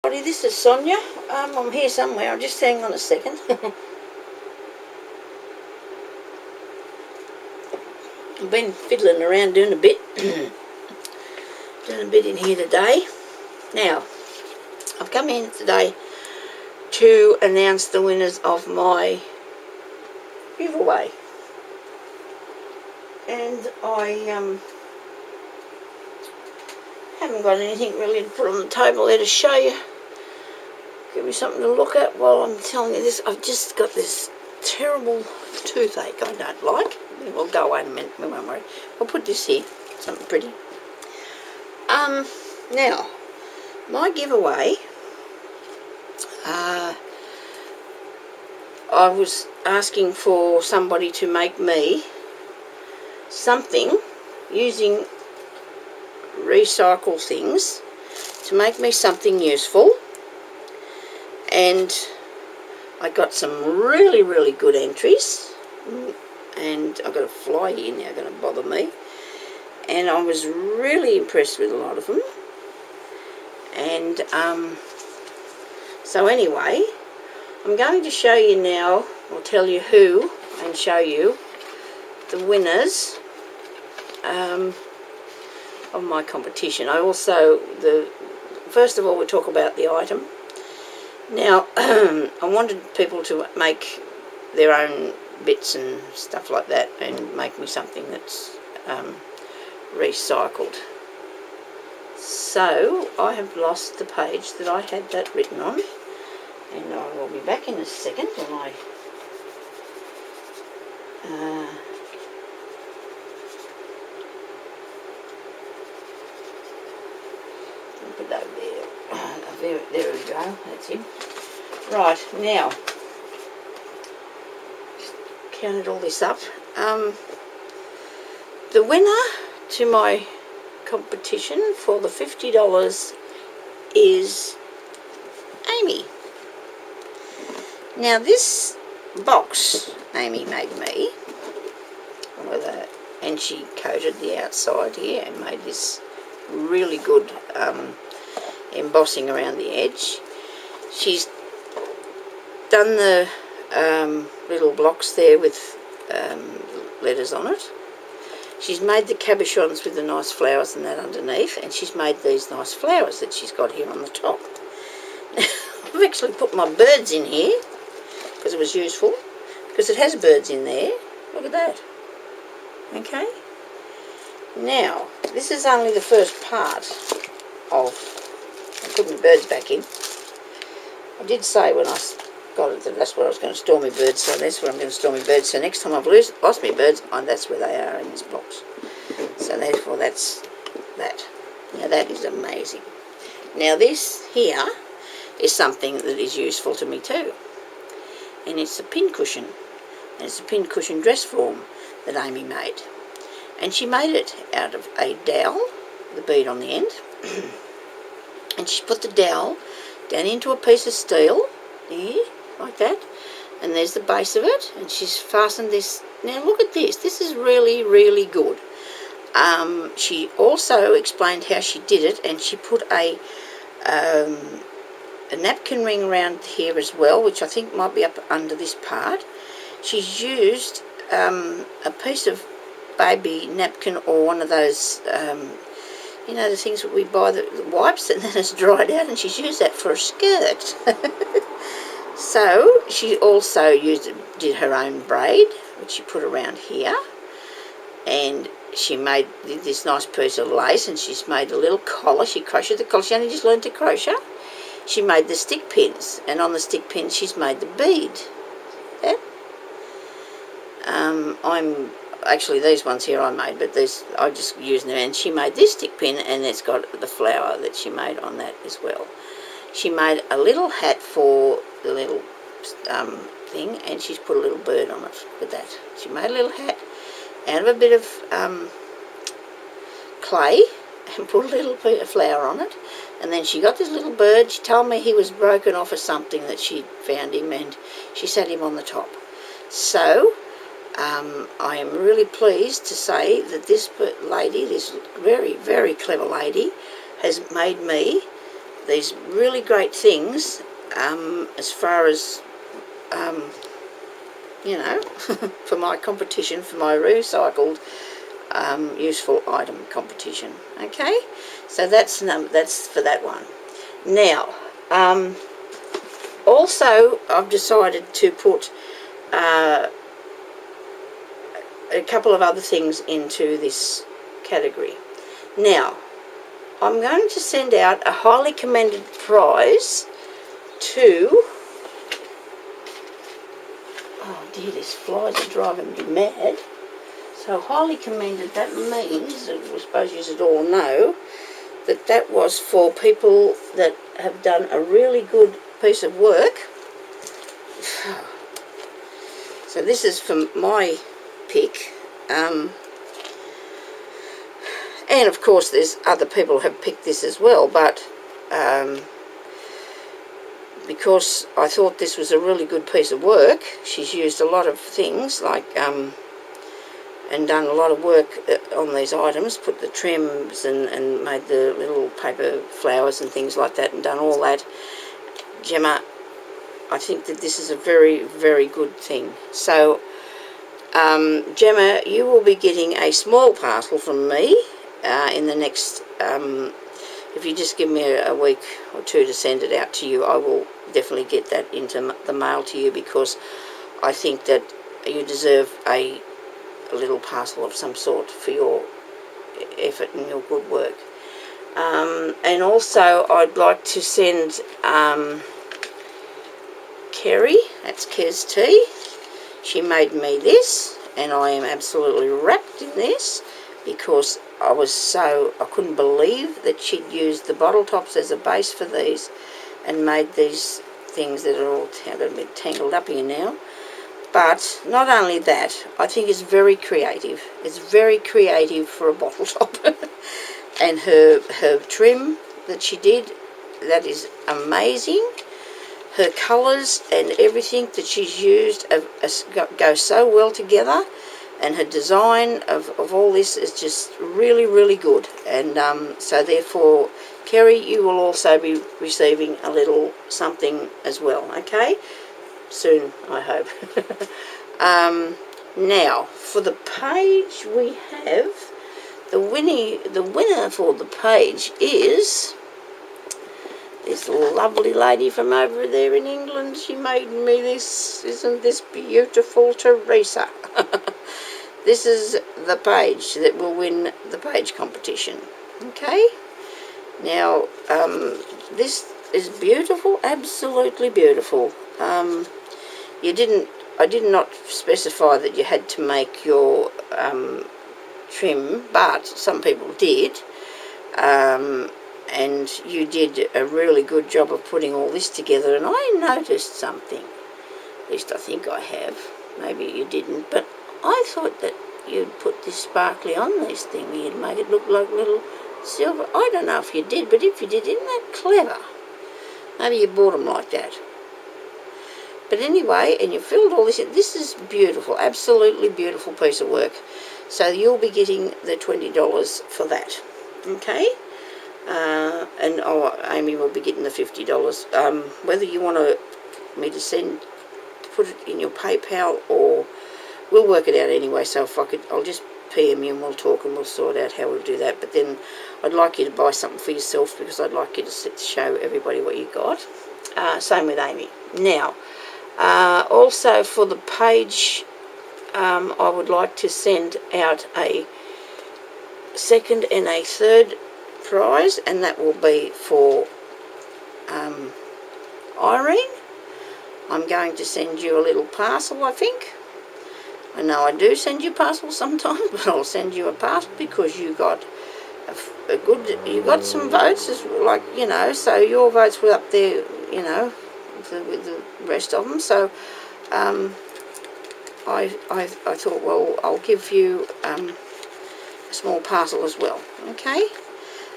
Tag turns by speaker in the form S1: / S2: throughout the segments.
S1: This is Sonia. I'm here somewhere. I'll just hang on a second. I've been fiddling around doing a bit in here today. Now, I've come in today to announce the winners of my giveaway, and I haven't got anything really to put on the table there to show you. Give me something to look at while I'm telling you this. I've just got this terrible toothache I don't like. We'll go away in a minute, we won't worry. I'll put this here, something pretty. Now, my giveaway, I was asking for somebody to make me something using recycle things to make me something useful, and I got some really good entries, and I've got a fly here now going to bother me, and I was really impressed with a lot of them. And so anyway, I'm going to show you now, or tell you who, and show you the winners of my competition. I also, first of all, we talk about the item. Now, I wanted people to make their own bits and stuff like that, and make me something that's recycled. So I have lost the page that I had that written on, and I will be back in a second when I put that there. There we go, that's it. Right, now, just counted all this up. The winner to my competition for the $50 is Amy. Now this box Amy made me, and she coated the outside here and made this really good embossing around the edge. She's done the little blocks there with letters on it. She's made the cabochons with the nice flowers and that underneath, and she's made these nice flowers that she's got here on the top. I've actually put my birds in here because it was useful, because it has birds in there. Look at that. Okay. Now, this is only the first part of... I put my birds back in. I did say when I got it that that's where I was going to store my birds, so that's where I'm going to store my birds. So next time I've lost my birds, that's where they are, in this box. So therefore that's that. Now that is amazing. Now this here is something that is useful to me too. And it's a pin cushion. And it's a pin cushion dress form that Amy made. And she made it out of a dowel, the bead on the end. And she put the dowel down into a piece of steel, there, like that. And there's the base of it. And she's fastened this. Now look at this. This is really good. She also explained how she did it, and she put a napkin ring around here as well, which I think might be up under this part. She's used a piece of baby napkin, or one of those, you know, the things that we buy, the wipes, and then it's dried out, and she's used that for a skirt. So she also did her own braid, which she put around here, and she made this nice piece of lace, and she's made a little collar. She crocheted the collar. She only just learned to crochet. She made the stick pins, and on the stick pins she's made the bead. Yeah? I'm actually, these ones here I made, but these I just used them, and she made this stick pin, and it's got the flower that she made on that as well. She made a little hat for the little thing, and she's put a little bird on it with that. She made a little hat out of a bit of clay and put a little bit of flower on it, and then she got this little bird. She told me he was broken off of something that she'd found him, and she sat him on the top. So I am really pleased to say that this lady, this very clever lady, has made me these really great things as far as, you know, for my competition, for my recycled useful item competition. Okay, so that's for that one. Now, also I've decided to put a couple of other things into this category. Now, I'm going to send out a highly commended prize to, oh dear, these flies are driving me mad. So highly commended, that means, I suppose you all know, that was for people that have done a really good piece of work. So this is from my pick. And of course there's other people who have picked this as well, but because I thought this was a really good piece of work, she's used a lot of things like and done a lot of work on these items, put the trims and made the little paper flowers and things like that, and done all that. Gemma, I think that this is a very, very good thing. So Gemma, you will be getting a small parcel from me in the next, if you just give me a week or two to send it out to you, I will definitely get that into the mail to you, because I think that you deserve a little parcel of some sort for your effort and your good work. And also I'd like to send Kerry, that's Kez Tea. She made me this, and I am absolutely wrapped in this, because I couldn't believe that she'd used the bottle tops as a base for these and made these things that are all a bit tangled up here now. But not only that, I think it's very creative. It's very creative for a bottle top. And her trim that she did, that is amazing. Her colours and everything that she's used go so well together, and her design of all this is just really, really good. And so therefore, Kerry, you will also be receiving a little something as well, okay? Soon, I hope. Now, for the page, we have the winner for the page is this lovely lady from over there in England. She made me this. Isn't this beautiful, Teresa? This is the page that will win the page competition. Okay? Now, this is beautiful, absolutely beautiful. I did not specify that you had to make your trim, but some people did. And you did a really good job of putting all this together, and I noticed something. At least I think I have. Maybe you didn't, but I thought that you'd put this sparkly on this thing. You'd make it look like little silver. I don't know if you did, but if you did, isn't that clever? Maybe you bought them like that. But anyway, and you filled all this in. This is beautiful, absolutely beautiful piece of work. So you'll be getting the $20 for that. Okay? And Amy will be getting the $50. Whether you want me to put it in your PayPal, or we'll work it out anyway. So if I could, I'll just PM you and we'll talk and we'll sort out how we'll do that. But then I'd like you to buy something for yourself, because I'd like you to show everybody what you got. Same with Amy. Now, also for the page, I would like to send out a second and a third prize, and that will be for Irene. I'm going to send you a little parcel, I think. I know I do send you parcels sometimes, but I'll send you a parcel because you got you got some votes, like, you know, so your votes were up there, you know, with the rest of them. So I thought, well, I'll give you a small parcel as well. Okay.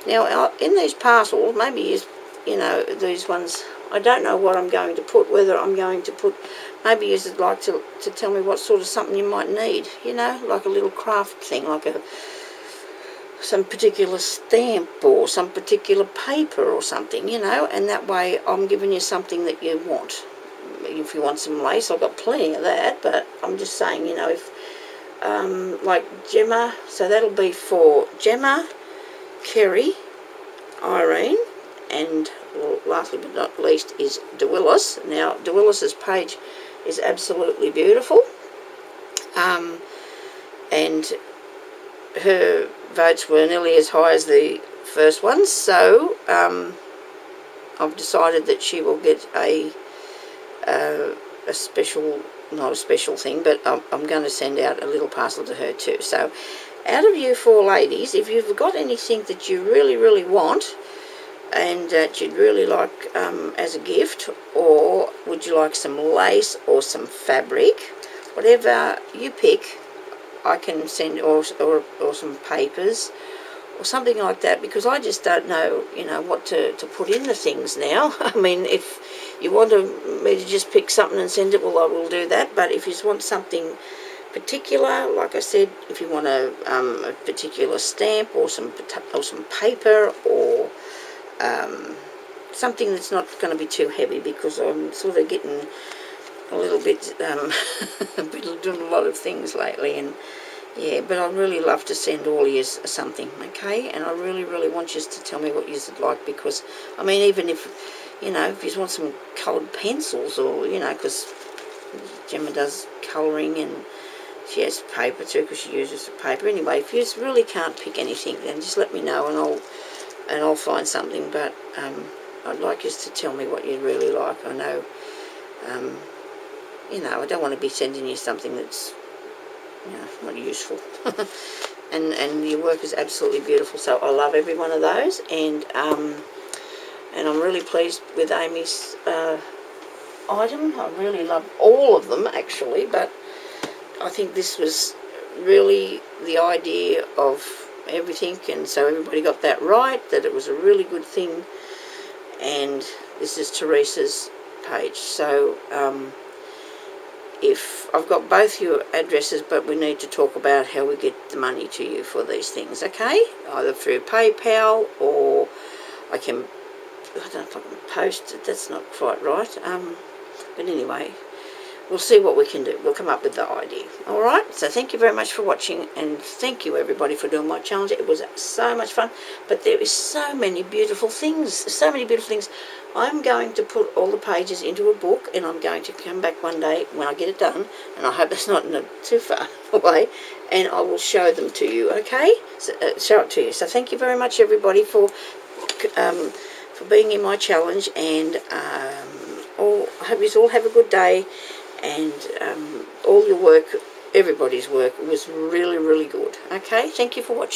S1: Now, in these parcels, maybe you know, these ones, I don't know what I'm going to put, whether I'm going to put, maybe you'd like to tell me what sort of something you might need, you know, like a little craft thing, like some particular stamp or some particular paper or something, you know, and that way I'm giving you something that you want. If you want some lace, I've got plenty of that, but I'm just saying, you know, if like Gemma, so that'll be for Gemma, Kerry, Irene, and lastly but not least is DeWillis. Now, DeWillis's page is absolutely beautiful, and her votes were nearly as high as the first ones, so I've decided that she will get a special, not a special thing, but I'm going to send out a little parcel to her too. So out of you four ladies, if you've got anything that you really want and that you'd really like as a gift, or would you like some lace or some fabric, whatever you pick, I can send, or some papers or something like that, because I just don't know, you know, what to put in the things now. I mean, if you want me to just pick something and send it, well, I will do that. But if you want something particular, like I said, if you want a particular stamp or some paper, or something that's not going to be too heavy, because I'm sort of getting a little bit doing a lot of things lately, and yeah, but I'd really love to send all you something, okay? And I really want you to tell me what you'd like, because I mean, even if, you know, if you want some coloured pencils, or, you know, because Gemma does colouring and she has paper too, because she uses the paper. Anyway, if you just really can't pick anything, then just let me know and I'll find something. But I'd like you to tell me what you'd really like. I know, you know, I don't want to be sending you something that's, you know, not useful. and your work is absolutely beautiful, so I love every one of those, and I'm really pleased with Amy's item. I really love all of them actually, but I think this was really the idea of everything, and so everybody got that right, that it was a really good thing. And this is Teresa's page, so if I've got both your addresses, but we need to talk about how we get the money to you for these things, okay? Either through PayPal, or I don't know if I can post it, that's not quite right, but anyway, we'll see what we can do. We'll come up with the idea. All right, so thank you very much for watching, and thank you everybody for doing my challenge. It was so much fun, but there is so many beautiful things, I'm going to put all the pages into a book, and I'm going to come back one day when I get it done, and I hope it's not too far away, and I will show them to you, okay? So, show it to you. So thank you very much everybody for being in my challenge, and I hope you all have a good day. And all your work, everybody's work, was really good. Okay, thank you for watching.